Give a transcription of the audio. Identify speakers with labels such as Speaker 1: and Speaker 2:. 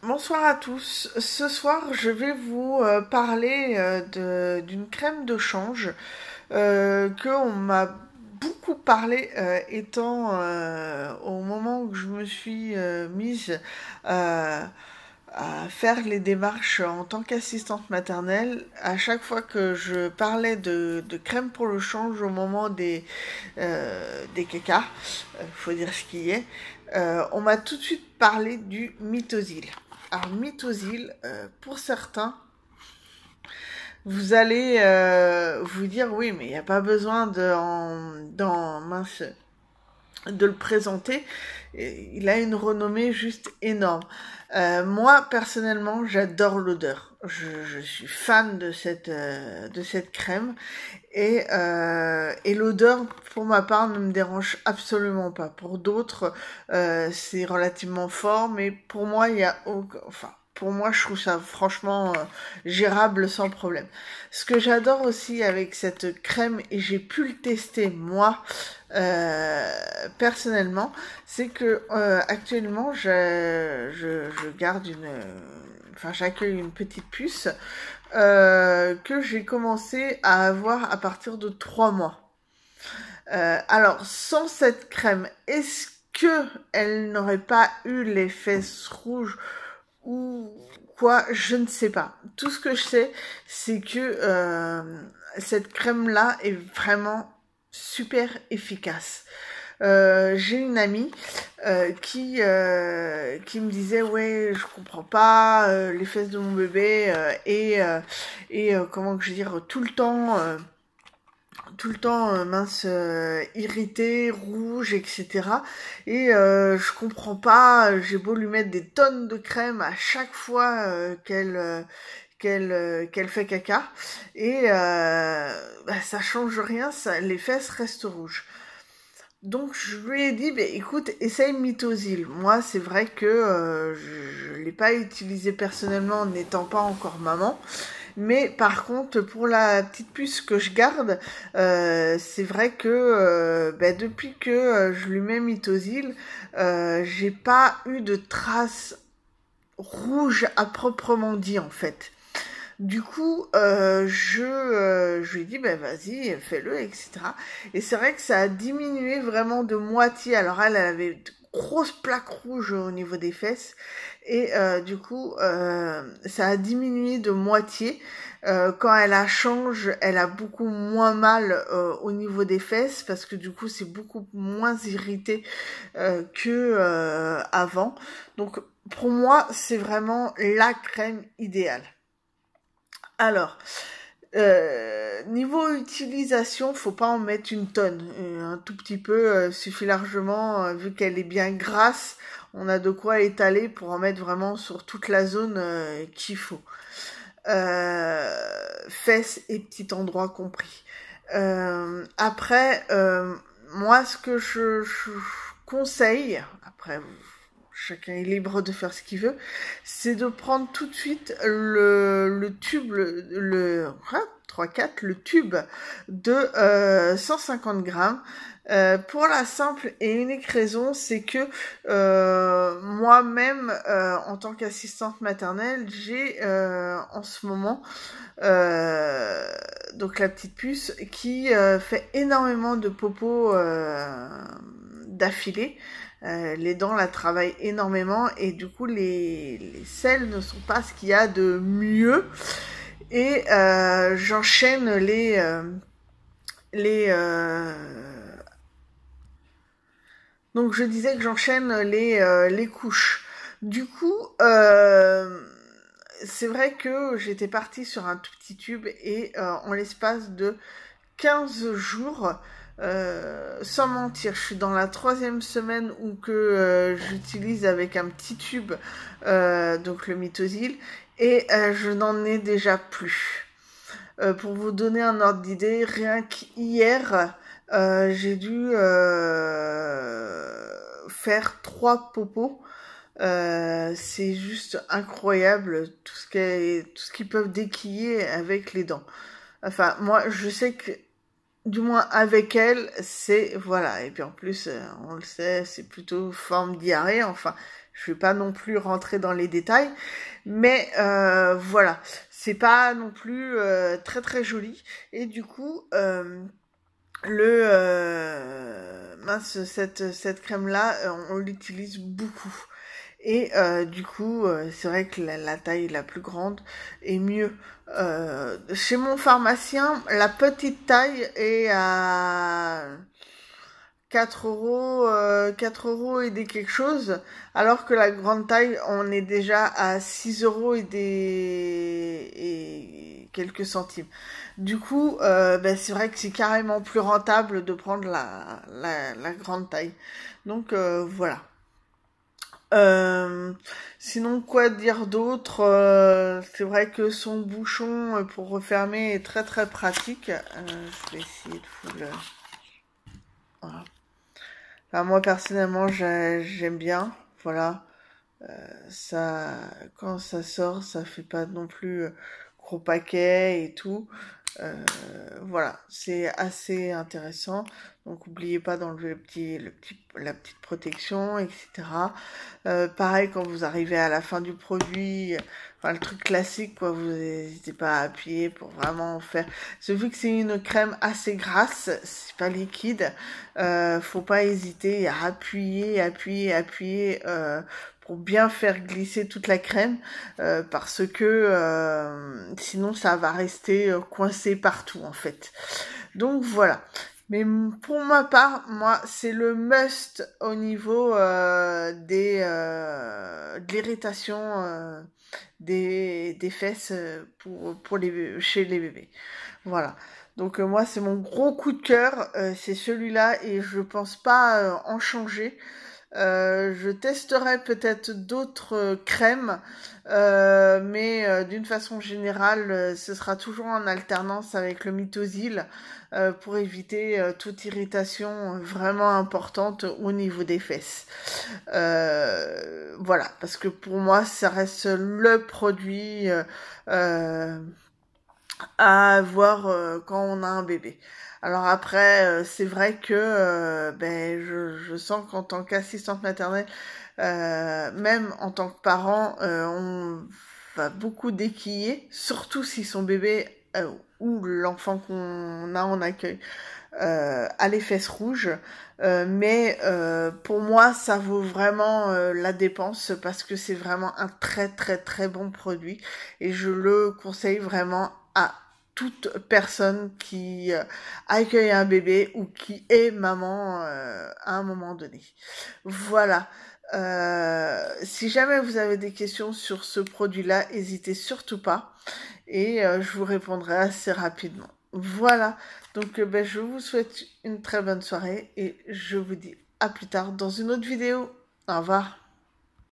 Speaker 1: Bonsoir à tous. Ce soir, je vais vous parler d'une crème de change que on m'a beaucoup parlé étant au moment où je me suis mise euh, à faire les démarches en tant qu'assistante maternelle. À chaque fois que je parlais de crème pour le change au moment des caca, faut dire ce qui est, on m'a tout de suite parlé du Mitosil. Alors, Mitosil, pour certains, vous allez vous dire oui, mais il n'y a pas besoin de le présenter. Il a une renommée juste énorme. Moi, personnellement, j'adore l'odeur. Je suis fan de cette crème. Et l'odeur, pour ma part, ne me dérange absolument pas. Pour d'autres, c'est relativement fort, mais pour moi, il y a enfin, pour moi, je trouve ça franchement gérable sans problème. Ce que j'adore aussi avec cette crème, et j'ai pu le tester moi personnellement, c'est que actuellement, je garde enfin, j'accueille une petite puce que j'ai commencé à avoir à partir de 3 mois. Alors, sans cette crème, est-ce que elle n'aurait pas eu les fesses rouges ou quoi? Je ne sais pas. Tout ce que je sais, c'est que cette crème-là est vraiment super efficace. J'ai une amie qui me disait ouais, je comprends pas les fesses de mon bébé comment que je veux dire, tout le temps mince, irritée, rouge, etc. Je comprends pas, j'ai beau lui mettre des tonnes de crème à chaque fois qu'elle fait caca, ça change rien, les fesses restent rouges. Donc je lui ai dit, bah, écoute, essaye Mitosil. Moi, c'est vrai que je l'ai pas utilisé personnellement, n'étant pas encore maman. Mais par contre, pour la petite puce que je garde, c'est vrai que depuis que je lui mets Mitosil, j'ai pas eu de traces rouges à proprement dit en fait. Du coup, je lui ai dit, ben vas-y, fais-le, etc. Et c'est vrai que ça a diminué vraiment de moitié. Alors elle avait de grosses plaques rouges au niveau des fesses. Du coup, ça a diminué de moitié. Quand elle a change, elle a beaucoup moins mal au niveau des fesses parce que du coup, c'est beaucoup moins irrité que avant. Donc, pour moi, c'est vraiment la crème idéale. Alors, niveau utilisation, faut pas en mettre une tonne. Un tout petit peu suffit largement, vu qu'elle est bien grasse, on a de quoi étaler pour en mettre vraiment sur toute la zone qu'il faut. Fesses et petits endroits compris. Après, moi, ce que je conseille, après chacun est libre de faire ce qu'il veut, c'est de prendre tout de suite le tube, hein, 3-4, le tube de 150 grammes. Pour la simple et unique raison, c'est que moi-même, en tant qu'assistante maternelle, j'ai en ce moment donc la petite puce qui fait énormément de popo d'affilée. Les dents la travaillent énormément et du coup les selles ne sont pas ce qu'il y a de mieux j'enchaîne les donc je disais que j'enchaîne les couches. Du coup c'est vrai que j'étais partie sur un tout petit tube en l'espace de 15 jours, sans mentir, je suis dans la 3e semaine où que j'utilise avec un petit tube, donc le Mitosil, je n'en ai déjà plus. Pour vous donner un ordre d'idée, rien qu'hier, j'ai dû faire 3 popos. C'est juste incroyable tout ce qu'ils peuvent déquiller avec les dents. Enfin, moi, je sais que du moins avec elle, c'est voilà. Et puis en plus, on le sait, c'est plutôt forme diarrhée. Enfin, Je vais pas non plus rentrer dans les détails, mais voilà, c'est pas non plus très très joli. Et du coup, mince, cette crème là, on l'utilise beaucoup. Et du coup, c'est vrai que la taille la plus grande est mieux. Chez mon pharmacien, la petite taille est à 4 € et des quelque chose, alors que la grande taille, on est déjà à 6 € et quelques centimes. Du coup, ben, c'est vrai que c'est carrément plus rentable de prendre la grande taille. Donc voilà. Euh, Sinon, quoi dire d'autre? C'est vrai que son bouchon pour refermer est très très pratique. Je vais essayer de vous le... Voilà. Enfin, moi personnellement, j'aime bien. Voilà. Ça, quand ça sort, ça fait pas non plus gros paquet et tout. Euh, voilà, c'est assez intéressant. Donc, n'oubliez pas d'enlever la petite protection, etc. Pareil, quand vous arrivez à la fin du produit, enfin, le truc classique, quoi, vous n'hésitez pas à appuyer pour vraiment faire. Vu que c'est une crème assez grasse, c'est pas liquide, faut pas hésiter à appuyer, pour bien faire glisser toute la crème, parce que sinon ça va rester coincé partout en fait. Donc voilà. Mais pour ma part, moi, c'est le must au niveau de l'irritation des fesses chez les bébés. Voilà. Donc moi, c'est mon gros coup de cœur, c'est celui-là et je pense pas en changer. Je testerai peut-être d'autres crèmes, mais d'une façon générale, ce sera toujours en alternance avec le Mythosil pour éviter toute irritation vraiment importante au niveau des fesses. Voilà, parce que pour moi, ça reste le produit à avoir quand on a un bébé. Alors après, c'est vrai que ben, je sens qu'en tant qu'assistante maternelle, même en tant que parent, on va beaucoup déquiller, surtout si son bébé ou l'enfant qu'on a en accueil a les fesses rouges. Mais pour moi, ça vaut vraiment la dépense parce que c'est vraiment un très très très bon produit et je le conseille vraiment à toute personne qui accueille un bébé ou qui est maman à un moment donné. Voilà. Si jamais vous avez des questions sur ce produit-là, n'hésitez surtout pas et je vous répondrai assez rapidement. Voilà, donc ben, je vous souhaite une très bonne soirée et je vous dis à plus tard dans une autre vidéo. Au revoir.